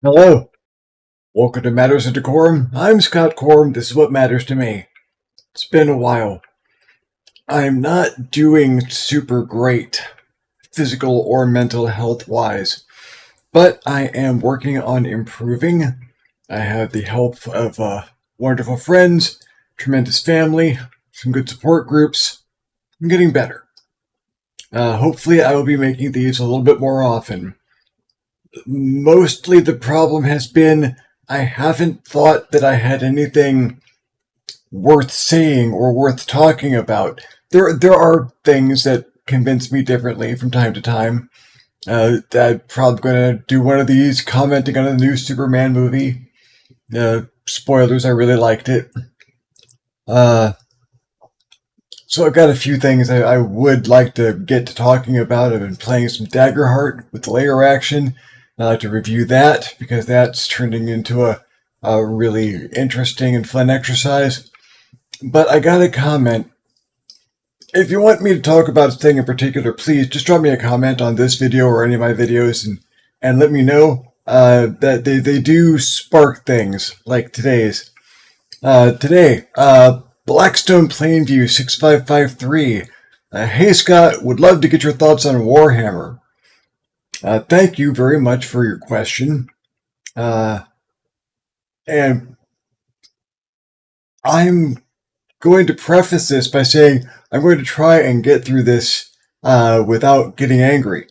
Hello, welcome to Matters of DeCorum. I'm Scott Corum. This is what matters to me. It's been a while. I'm not doing super great, physical or mental health wise, but I am working on improving. I have the help of wonderful friends, tremendous family, some good support groups. I'm getting better. Hopefully, I will be making these a little bit more often. Mostly the problem has been I haven't thought that I had anything worth saying or worth talking about. There are things that convince me differently from time to time. I'm probably going to do one of these commenting on the new Superman movie. Spoilers, I really liked it. So I've got a few things I would like to get to talking about. I've been playing some Daggerheart with layer action. I'd like to review that because that's turning into a really interesting and fun exercise. But I got a comment. If you want me to talk about a thing in particular, please just drop me a comment on this video or any of my videos and let me know that they do spark things like today's. Today, Blackstone Plainview 6553. Hey Scott, would love to get your thoughts on Warhammer. Thank you very much for your question. And I'm going to preface this by saying I'm going to try and get through this without getting angry,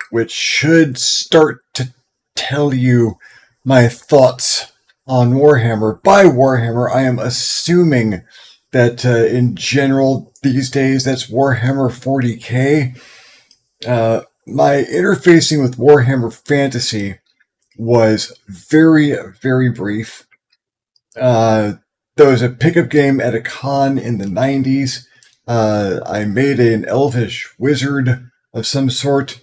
which should start to tell you my thoughts on Warhammer. By Warhammer, I am assuming that in general these days that's Warhammer 40k. My interfacing with Warhammer Fantasy was very, very brief. There was a pickup game at a con in the 90s. I made an elvish wizard of some sort,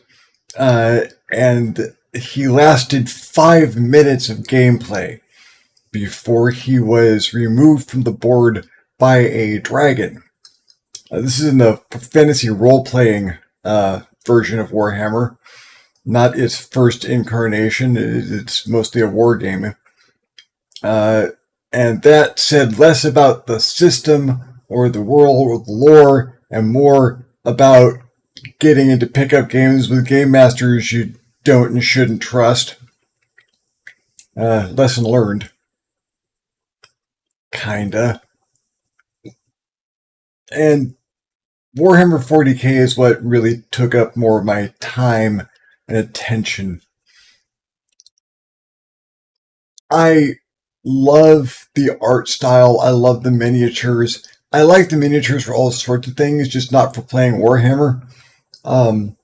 and he lasted 5 minutes of gameplay before he was removed from the board by a dragon. This is in the fantasy role-playing version of Warhammer, not its first incarnation. It's mostly a war game. And that said less about the system or the world or the lore and more about getting into pickup games with game masters you don't and shouldn't trust. Lesson learned. Kinda. And Warhammer 40k is what really took up more of my time and attention. I love the art style. I love the miniatures. I like the miniatures for all sorts of things, just not for playing Warhammer. I'm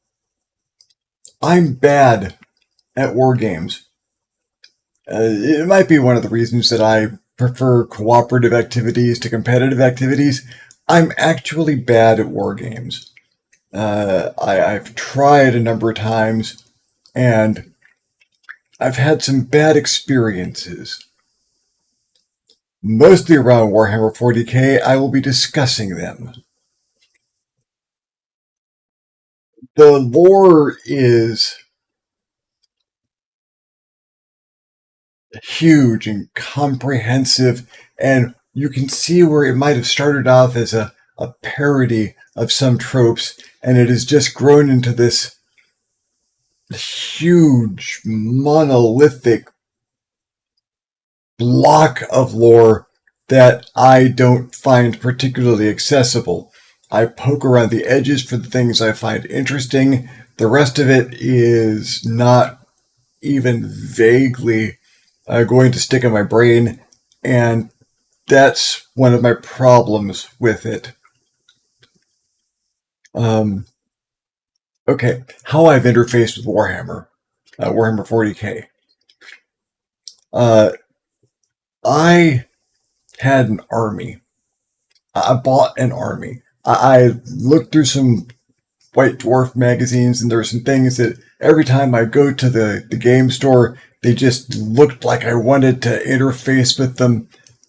bad at war games. It might be one of the reasons that I prefer cooperative activities to competitive activities. I'm actually bad at war games. I've tried a number of times, and I've had some bad experiences. Mostly around Warhammer 40k, I will be discussing them. The lore is huge and comprehensive, and you can see where it might have started off as a parody of some tropes, and it has just grown into this huge, monolithic block of lore that I don't find particularly accessible. I poke around the edges for the things I find interesting. The rest of it is not even vaguely going to stick in my brain, and that's one of my problems with it. Okay, how I've interfaced with Warhammer, Warhammer 40k. I had an army. I bought an army. I looked through some White Dwarf magazines, and there were some things that every time I go to the game store, they just looked like I wanted to interface with them.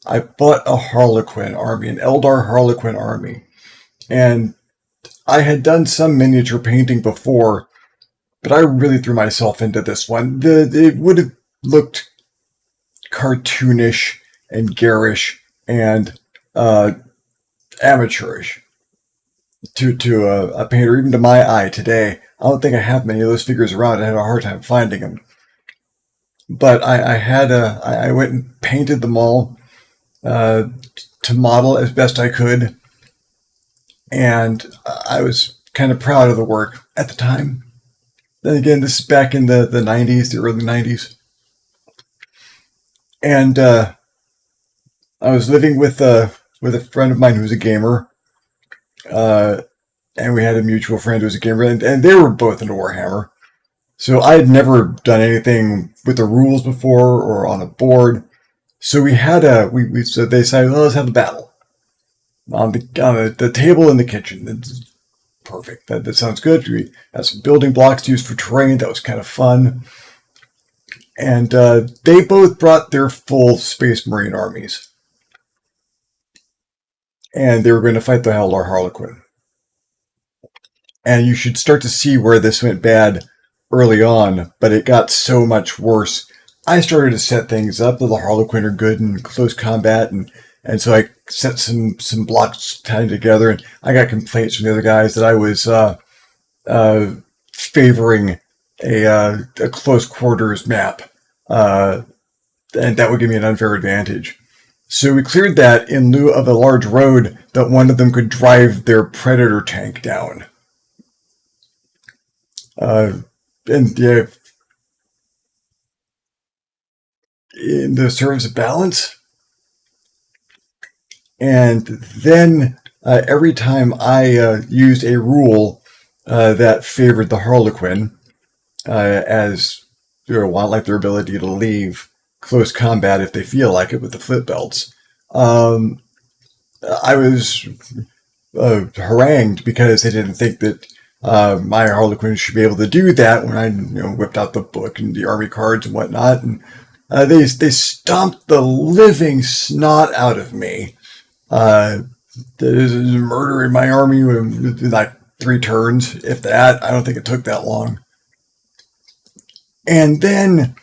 I bought a Harlequin army, an Eldar Harlequin army. And I had done some miniature painting before, but I really threw myself into this one. It would have looked cartoonish and garish and amateurish to a painter, even to my eye today. I don't think I have many of those figures around. I had a hard time finding them. But I went and painted them all to model as best I could. And I was kind of proud of the work at the time. Then again, this is back in the 90s, the early 90s. And I was living with a friend of mine who was a gamer. And we had a mutual friend who was a gamer, and they were both into Warhammer. So I had never done anything with the rules before or on a board. So we had so they decided, well, let's have a battle on the table in the kitchen. That's perfect. That sounds good. We had some building blocks used for terrain. That was kind of fun. And they both brought their full Space Marine armies. And they were going to fight the Haldor Harlequin. And you should start to see where this went bad early on, but it got so much worse. I started to set things up. The Harlequin are good in close combat, and so I set some blocks tied together, and I got complaints from the other guys that I was favoring a close quarters map, and that would give me an unfair advantage. So we cleared that in lieu of a large road that one of them could drive their Predator tank down. And yeah, in the service of balance. And then every time I used a rule that favored the Harlequin, as like their ability to leave close combat if they feel like it with the flip belts, I was harangued because they didn't think that my Harlequin should be able to do that when I whipped out the book and the army cards and whatnot. And they stomped the living snot out of me. There's murder in my army in like 3 turns, if that. I don't think it took that long. And then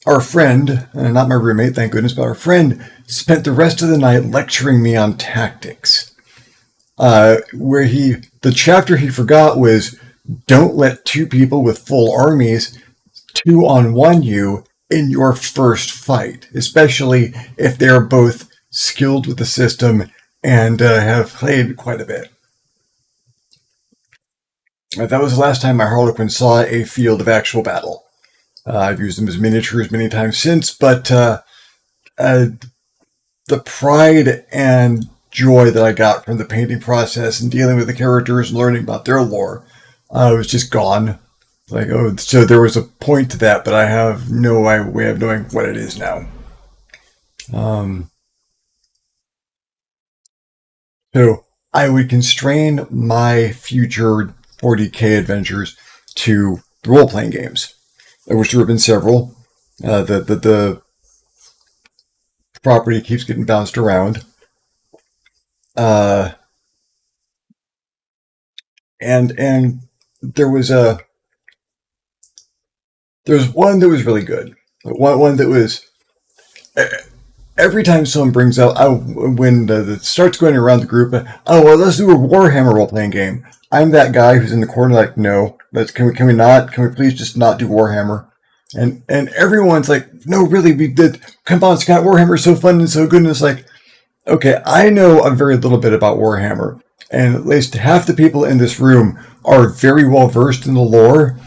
our friend, not my roommate, thank goodness, but our friend spent the rest of the night lecturing me on tactics. Where the chapter he forgot was, don't let 2 people with full armies 2-on-1 you in your first fight, especially if they're both skilled with the system and have played quite a bit. That was the last time my Harlequin saw a field of actual battle. I've used them as miniatures many times since, but the pride and joy that I got from the painting process and dealing with the characters and learning about their lore was just gone. Like, oh, so there was a point to that, but I have no way of knowing what it is now. So I would constrain my future 40K adventures to the role-playing games, of which there have been several. The property keeps getting bounced around. And there was one that was really good. One that was, every time someone brings up, when it starts going around the group, oh, well, let's do a Warhammer role-playing game. I'm that guy who's in the corner like, no, can we please just not do Warhammer? And everyone's like, no, really, we did. Come on, Scott, Warhammer is so fun and so good. And it's like, okay, I know a very little bit about Warhammer, and at least half the people in this room are very well versed in the lore.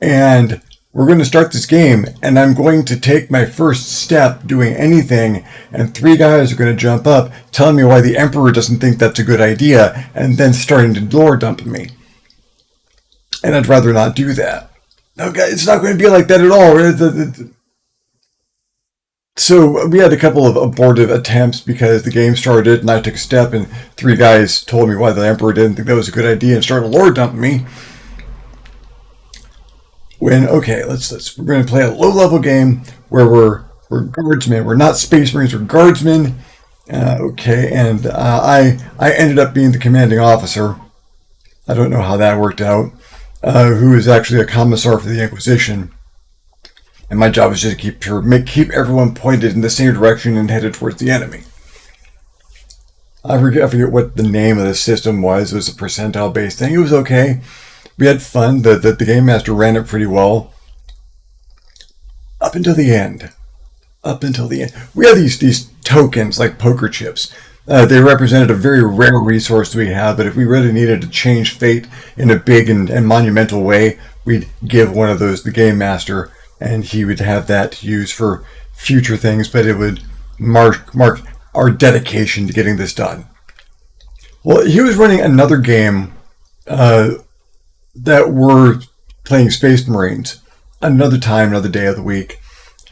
And we're going to start this game, and I'm going to take my first step doing anything, and 3 guys are going to jump up, telling me why the Emperor doesn't think that's a good idea, and then starting to lore dump me. And I'd rather not do that. Okay, it's not going to be like that at all. So we had a couple of abortive attempts because the game started, and I took a step, and 3 guys told me why the Emperor didn't think that was a good idea and started lore dumping me. When, okay, we're going to play a low-level game where we're guardsmen. We're not Space Marines, we're guardsmen. Okay, and I ended up being the commanding officer. I don't know how that worked out. Who is actually a commissar for the Inquisition. and my job was just to keep everyone pointed in the same direction and headed towards the enemy. I forget what the name of the system was. It was a percentile-based thing. It was okay. We had fun. The game master ran it pretty well. Up until the end. We had these tokens, like poker chips. They represented a very rare resource we had, but if we really needed to change fate in a big and monumental way, we'd give one of those to the game master, and he would have that used for future things, but it would mark our dedication to getting this done. Well, he was running another game that were playing Space Marines another time, another day of the week,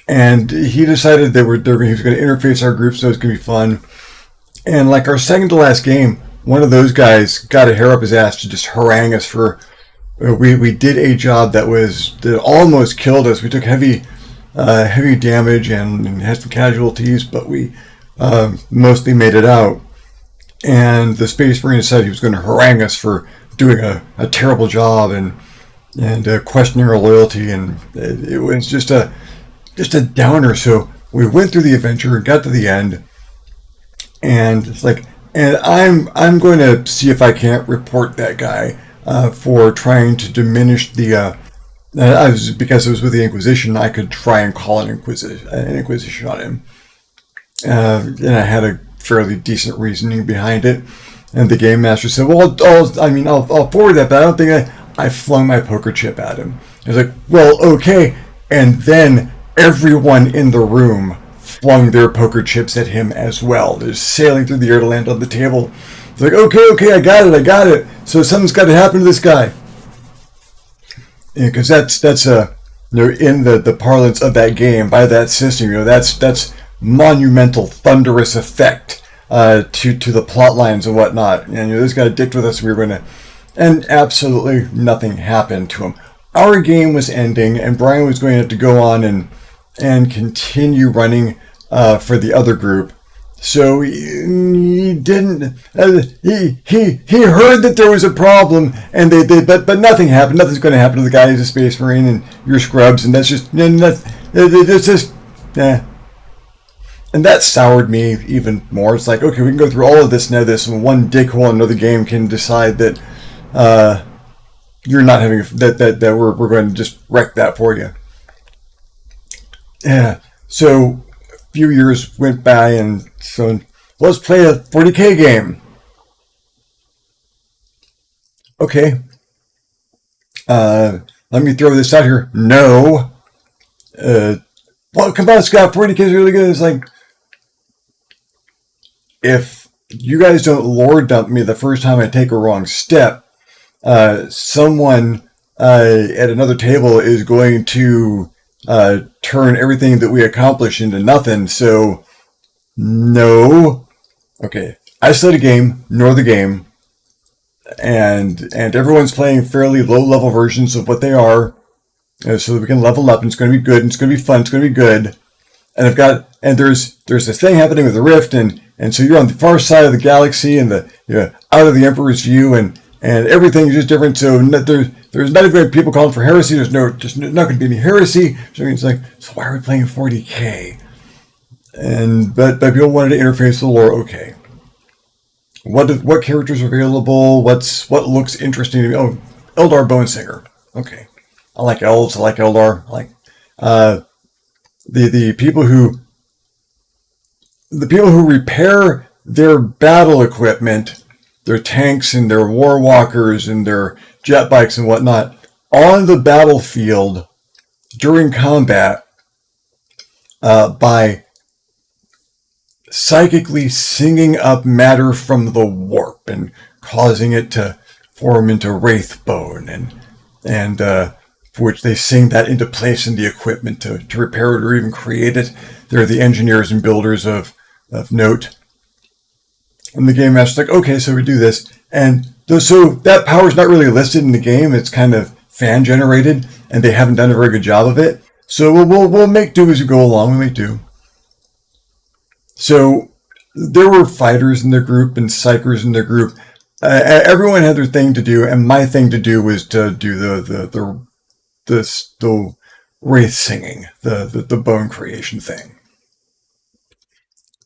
and he decided he was going to interface our group, so it was going to be fun. And like our second to last game, one of those guys got a hair up his ass to just harangue us for. We did a job that almost killed us. We took heavy damage and had some casualties, but we mostly made it out. And the Space Marine said he was going to harangue us for doing a terrible job and questioning our loyalty, and it was just a downer. So we went through the adventure and got to the end, and it's like, and I'm going to see if I can't report that guy for trying to diminish the. Because it was with the Inquisition, I could try and call an Inquisition on him, and I had a fairly decent reasoning behind it. And the game master said, "Well, I'll forward that, but I don't think I flung my poker chip at him." I was like, "Well, okay," and then everyone in the room flung their poker chips at him as well. They're sailing through the air to land on the table. It's like, okay, I got it. So something's got to happen to this guy. Because that's in the parlance of that game, by that system, that's monumental, thunderous effect to the plot lines and whatnot. And this guy dicked with us. We were going to, and absolutely nothing happened to him. Our game was ending, and Brian was going to have to go on and continue running for the other group. So he didn't. He heard that there was a problem, and but nothing happened. Nothing's going to happen to the guy who's a Space Marine, and you're scrubs, and it's just. And that soured me even more. It's like, okay, we can go through all of this and one dickhole in another game can decide that you're not having that we're going to just wreck that for you. Yeah. So a few years went by, and so let's play a 40K game. Okay. Let me throw this out here. No. Well, come on, Scott. 40K is really good. It's like, if you guys don't lore dump me the first time I take a wrong step, someone at another table is going to turn everything that we accomplish into nothing. So, no. Okay, I set a game, nor the game, and everyone's playing fairly low-level versions of what they are, so that we can level up, and it's going to be good, and it's going to be fun, it's going to be good. And there's this thing happening with the Rift, and so you're on the far side of the galaxy, and out of the Emperor's view, and everything is just different. So there's not even people calling for heresy. There's not going to be any heresy. So it's like, so why are we playing 40K? But people wanted to interface with the lore. Okay, what characters are available? What looks interesting to me? Oh, Eldar Bonesinger. Okay, I like elves. I like Eldar. I like the people who repair their battle equipment, their tanks and their war walkers and their jet bikes and whatnot, on the battlefield during combat by psychically singing up matter from the warp and causing it to form into wraithbone, and for which they sing that into place in the equipment to repair it or even create it. They're the engineers and builders of note. And the game master's like, okay, so we do this. And so that power's not really listed in the game. It's kind of fan generated, and they haven't done a very good job of it. So we'll make do as we go along. We make do. So there were fighters in their group and psychers in their group. Everyone had their thing to do, and my thing to do was to do the wraith singing, the bone creation thing.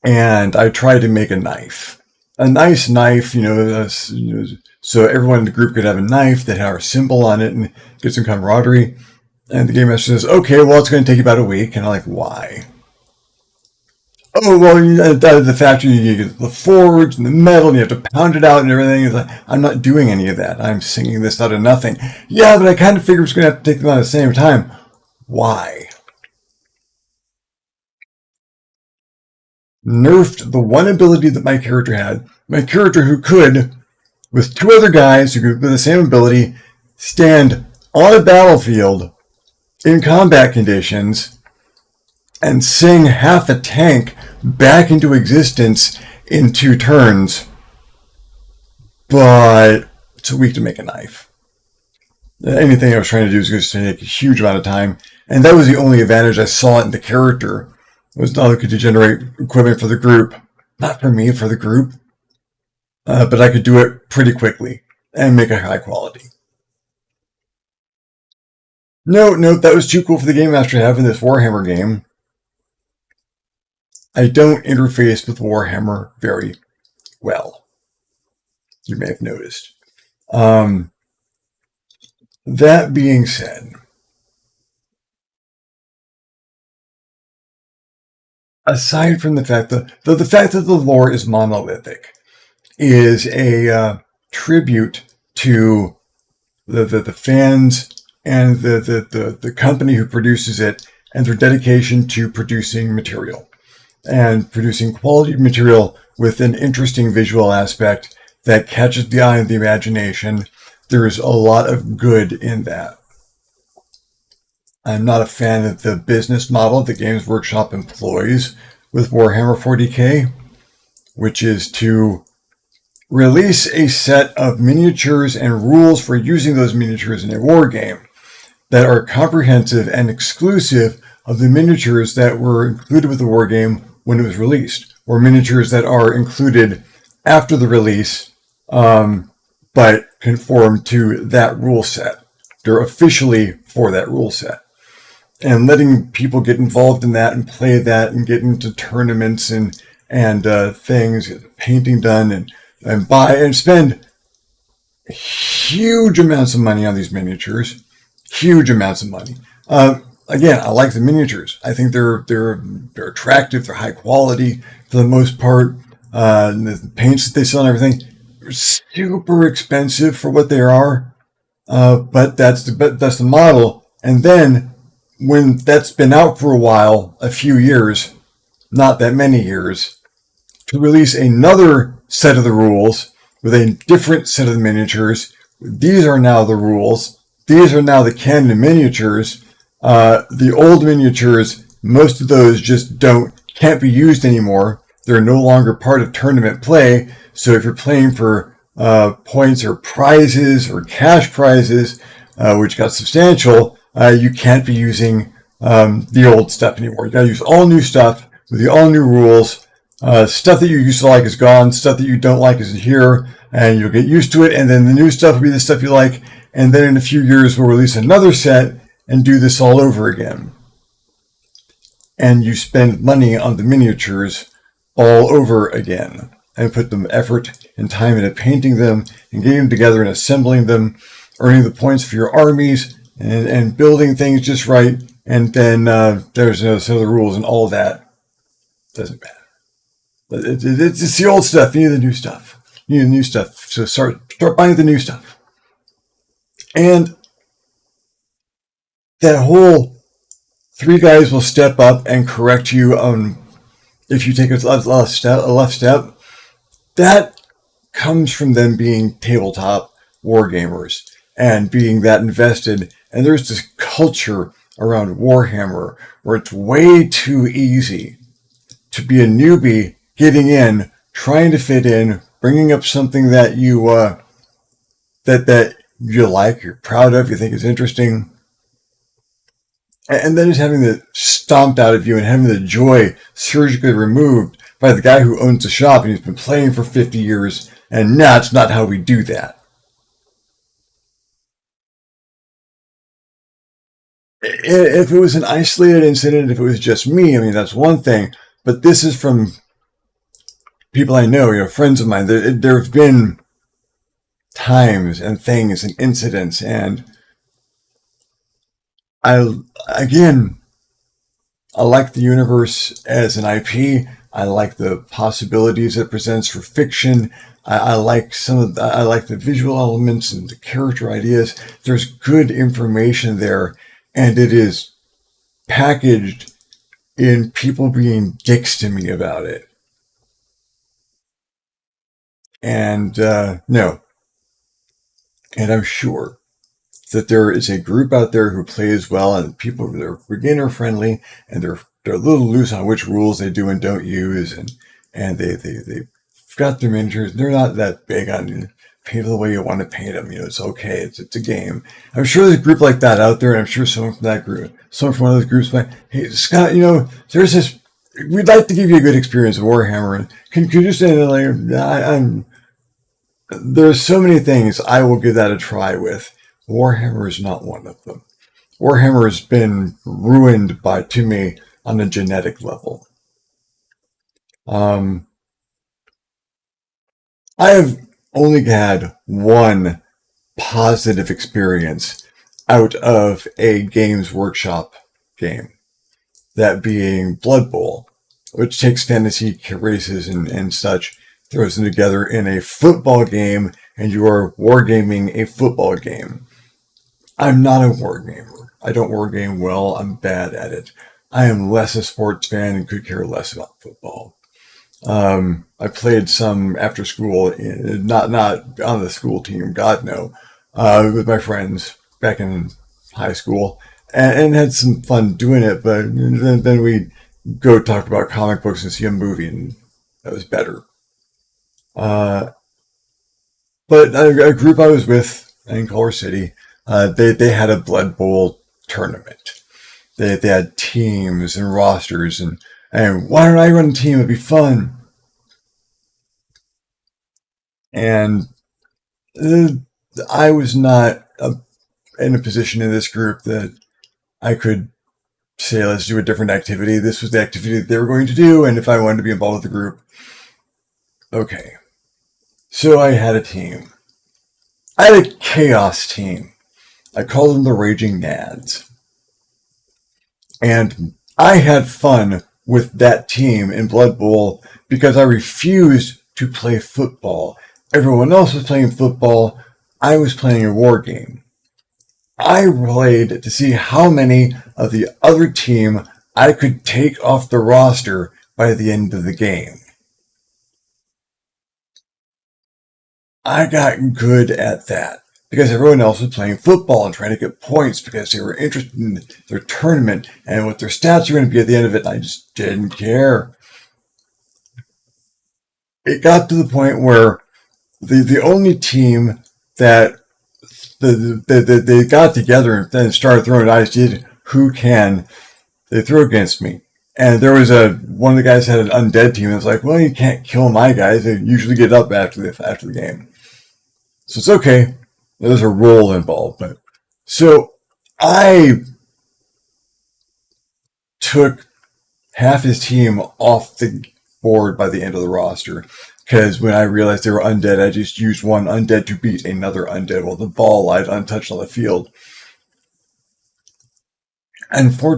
And I tried to make a knife. A nice knife, so everyone in the group could have a knife that had our symbol on it and get some camaraderie. And the game master says, okay, well, it's going to take you about a week. And I'm like, why? Oh, well, out of the factory, you get the forge and the metal, and you have to pound it out and everything. It's like, I'm not doing any of that. I'm singing this out of nothing. Yeah, but I kind of figured it's going to have to take them out at the same time. Why? Nerfed the one ability that my character had. My character who could, with two other guys who could, with the same ability, stand on a battlefield in combat conditions and sing half a tank back into existence in 2 turns. But it's a week to make a knife. Anything I was trying to do was going to take a huge amount of time. And that was the only advantage I saw in the character. It was not only to generate equipment for the group. Not for me, for the group. But I could do it pretty quickly and make it high quality. No, that was too cool for the Game Master to have in this Warhammer game. I don't interface with Warhammer very well. You may have noticed. That being said, aside from the fact that the fact that the lore is monolithic is a tribute to the fans and the company who produces it and their dedication to producing material and producing quality material with an interesting visual aspect that catches the eye and the imagination. There is a lot of good in that. I'm not a fan of the business model that Games Workshop employs with Warhammer 40k, which is to release a set of miniatures and rules for using those miniatures in a war game that are comprehensive and exclusive of the miniatures that were included with the war game when it was released, or miniatures that are included after the release, but conform to that rule set. They're officially for that rule set. And letting people get involved in that and play that and get into tournaments and things, get painting done and buy and spend huge amounts of money on these miniatures. Huge amounts of money. Again, I like the miniatures. I think they're attractive. They're high quality for the most part. The paints that they sell and everything are super expensive for what they are. But that's the model. And then when that's been out for a while, a few years, not that many years, to release another set of the rules with a different set of the miniatures. These are now the rules. These are now the canon miniatures. The old miniatures, most of those just can't be used anymore. They're no longer part of tournament play. So if you're playing for points or prizes or cash prizes, which got substantial, you can't be using the old stuff anymore. You got to use all new stuff with the all new rules. Stuff that you used to like is gone. Stuff that you don't like is here, and you'll get used to it. And then the new stuff will be the stuff you like. And then in a few years, we'll release another set and do this all over again. And you spend money on the miniatures all over again and put the effort and time into painting them and getting them together and assembling them, earning the points for your armies and building things just right. And then there's some of the rules and all that. Doesn't matter. It's the old stuff. You need the new stuff. You need the new stuff. So start buying the new stuff. And that whole 3 guys will step up and correct you if you take a left step. That comes from them being tabletop wargamers and being that invested. And there's this culture around Warhammer where it's way too easy to be a newbie getting in, trying to fit in, bringing up something that you that you like, you're proud of, you think is interesting, and then just having it stomped out of you and having the joy surgically removed by the guy who owns the shop and he's been playing for 50 years, and that's not how we do that. If it was an isolated incident, if it was just me, I mean, that's one thing. But this is from people I know, friends of mine. There have been times and things and incidents, and I, again, I like the universe as an IP. I like the possibilities it presents for fiction. I like I like the visual elements and the character ideas. There's good information there, and it is packaged in people being dicks to me about it. And no, and I'm sure that there is a group out there who plays well, and people that are beginner friendly, and they're a little loose on which rules they do and don't use, and they've got their miniatures. They're not that big on paint them the way you want to paint them. It's okay. It's a game. I'm sure there's a group like that out there, and I'm sure someone from that group, someone from one of those groups, like, hey Scott, there's this. We'd like to give you a good experience of Warhammer, and can you just say that, like, I'm there's so many things I will give that a try with. Warhammer is not one of them. Warhammer has been ruined to me on a genetic level. I have only had one positive experience out of a Games Workshop game, that being Blood Bowl, which takes fantasy races and such, throws them together in a football game, and you are wargaming a football game. I'm not a wargamer. I don't wargame well. I'm bad at it. I am less a sports fan and could care less about football. I played some after school, not on the school team, God no, with my friends back in high school, and had some fun doing it. But then we go talk about comic books and see a movie, and that was better. Uh, but a group I was with in Culver City, they had a Blood Bowl tournament. They had teams and rosters, and why don't I run a team? It'd be fun. And I was not in a position in this group that I could say, let's do a different activity. This was the activity that they were going to do, and if I wanted to be involved with the group, okay. So I had a team. I had a chaos team. I called them the Raging Nads. And I had fun with that team in Blood Bowl because I refused to play football. Everyone else was playing football. I was playing a war game. I played to see how many of the other team I could take off the roster by the end of the game. I got good at that because everyone else was playing football and trying to get points because they were interested in their tournament and what their stats were going to be at the end of it. And I just didn't care. It got to the point where the only team that they got together and then started throwing dice did who can they throw against me. And there was one of the guys had an undead team. And was like, well, you can't kill my guys. They usually get up after the game. So it's okay. There's a role involved. But so I took half his team off the board by the end of the roster. Because when I realized they were undead, I just used one undead to beat another undead while the ball lied untouched on the field. And poor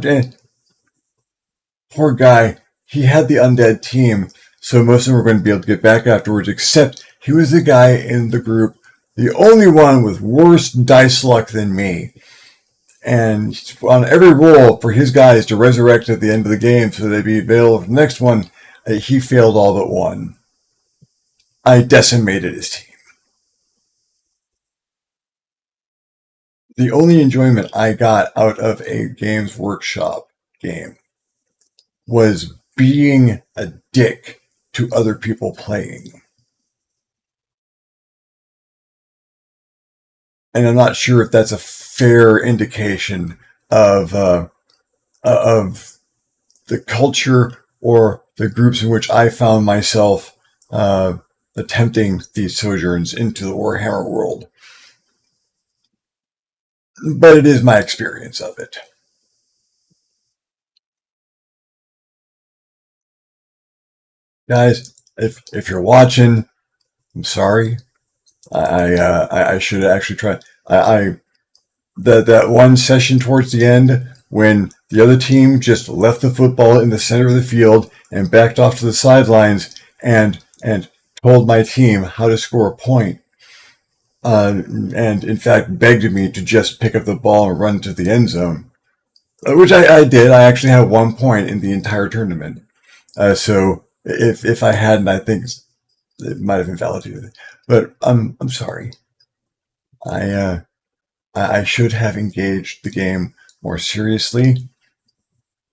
guy, he had the undead team, so most of them were going to be able to get back afterwards, except he was the guy in the group, the only one with worse dice luck than me. And on every roll for his guys to resurrect at the end of the game so they'd be available for the next one, he failed all but one. I decimated his team. The only enjoyment I got out of a Games Workshop game was being a dick to other people playing. And I'm not sure if that's a fair indication of the culture or the groups in which I found myself attempting these sojourns into the Warhammer world. But it is my experience of it. guys, if you're watching, I'm sorry. I should actually try. I that one session towards the end when the other team just left the football in the center of the field and backed off to the sidelines and told my team how to score a point, and in fact begged me to just pick up the ball and run to the end zone, which I did. I actually had 1 point in the entire tournament. So if I hadn't, I think it might have invalidated it. But I'm sorry. I I should have engaged the game more seriously,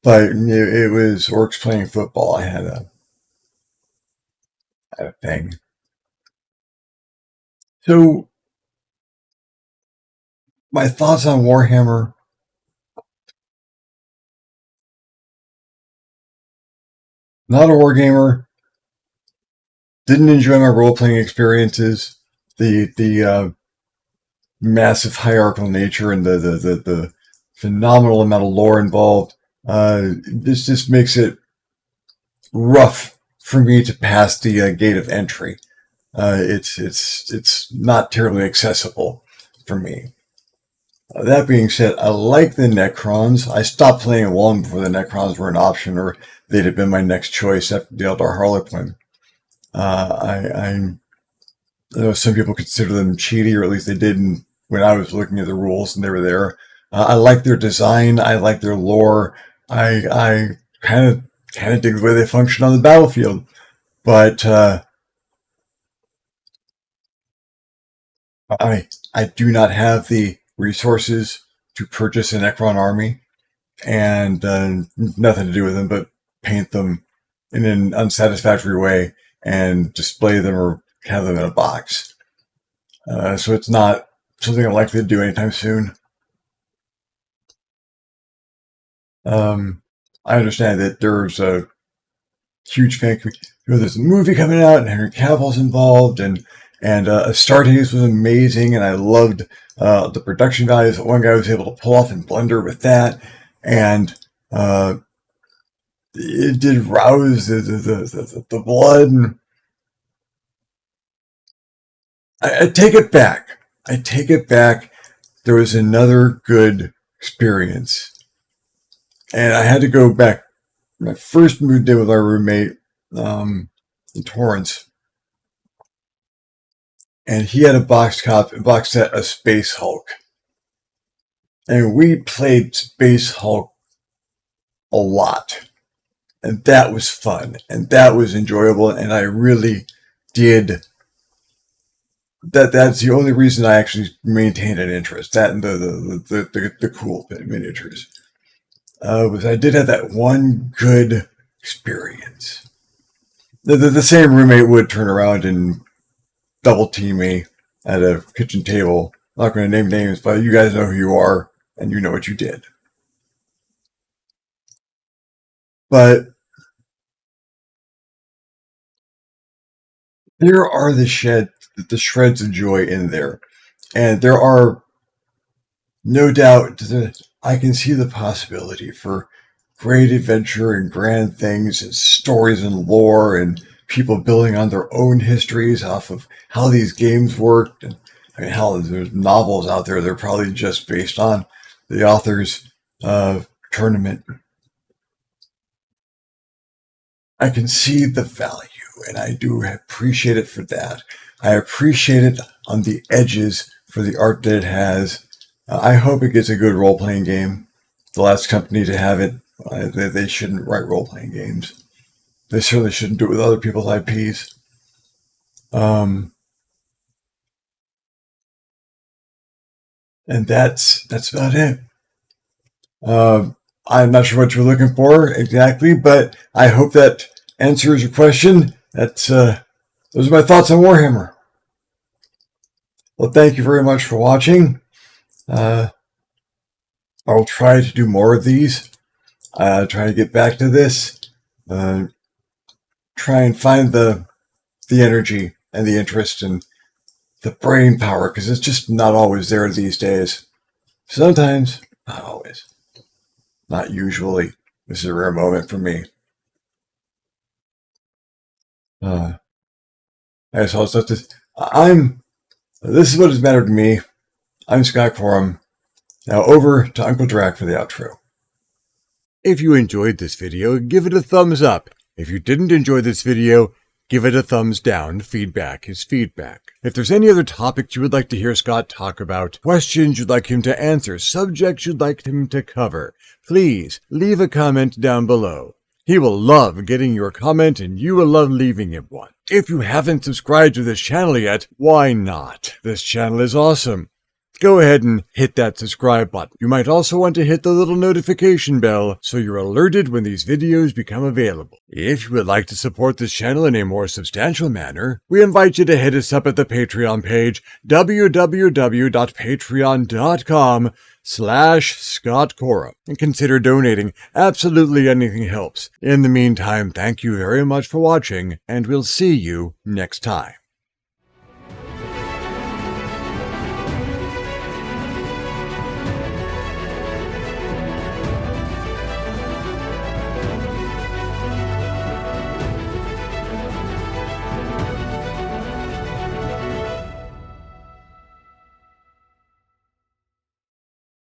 but it was orcs playing football. I had a thing. So my thoughts on Warhammer. Not a wargamer. Didn't enjoy my role playing experiences. The massive hierarchical nature and the phenomenal amount of lore involved. This just makes it rough for me to pass the gate of entry. It's not terribly accessible for me. That being said, I like the Necrons. I stopped playing long before the Necrons were an option, or they'd have been my next choice after the Eldar Harlequin. I know some people consider them cheaty, or at least they did when I was looking at the rules and they were there. I like their design. I like their lore. I kind of dig the way they function on the battlefield, but I do not have the resources to purchase a Necron army, and nothing to do with them but paint them in an unsatisfactory way and display them or have them in a box. So it's not something I'm likely to do anytime soon. I understand that there's a huge fan community. There's a movie coming out, and Henry Cavill's involved, and Astartes was amazing, and I loved the production values that one guy was able to pull off in Blender with that, and it did rouse the blood. And I take it back. I take it back. There was another good experience, and I had to go back. My first moved in with our roommate in Torrance, and he had a box set of Space Hulk, and we played Space Hulk a lot, and that was fun, and that was enjoyable, and I really did. That's the only reason I actually maintained an interest. That and the cool miniatures. Was I did have that one good experience. The same roommate would turn around and double team me at a kitchen table. I'm not going to name names, but you guys know who you are, and you know what you did. But there are the shreds of joy in there, and there are no doubt that I can see the possibility for great adventure and grand things and stories and lore and people building on their own histories off of how these games worked. And I mean, hell, there's novels out there that are probably just based on the author's tournament. I can see the value, and I do appreciate it for that. I appreciate it on the edges for the art that it has. I hope it gets a good role-playing game. The last company to have it, they shouldn't write role-playing games. They certainly shouldn't do it with other people's IPs. And that's about it. I'm not sure what you're looking for exactly, but I hope that answers your question. Those are my thoughts on Warhammer. Well, thank you very much for watching. I'll try to do more of these. Try to get back to this. Try and find the energy and the interest and the brain power, because it's just not always there these days. Sometimes, not always. Not usually. This is a rare moment for me. This is what has mattered to me. I'm Scott DeCorum. Now over to Uncle Drac for the outro. If you enjoyed this video, give it a thumbs up. If you didn't enjoy this video, give it a thumbs down. Feedback is feedback. If there's any other topics you would like to hear Scott talk about, questions you'd like him to answer, subjects you'd like him to cover, please leave a comment down below. He will love getting your comment and you will love leaving him one. If you haven't subscribed to this channel yet, why not? This channel is awesome. Go ahead and hit that subscribe button. You might also want to hit the little notification bell so you're alerted when these videos become available. If you would like to support this channel in a more substantial manner, we invite you to hit us up at the Patreon page, www.patreon.com/ScottDeCorum, and consider donating. Absolutely anything helps. In the meantime, thank you very much for watching, and we'll see you next time.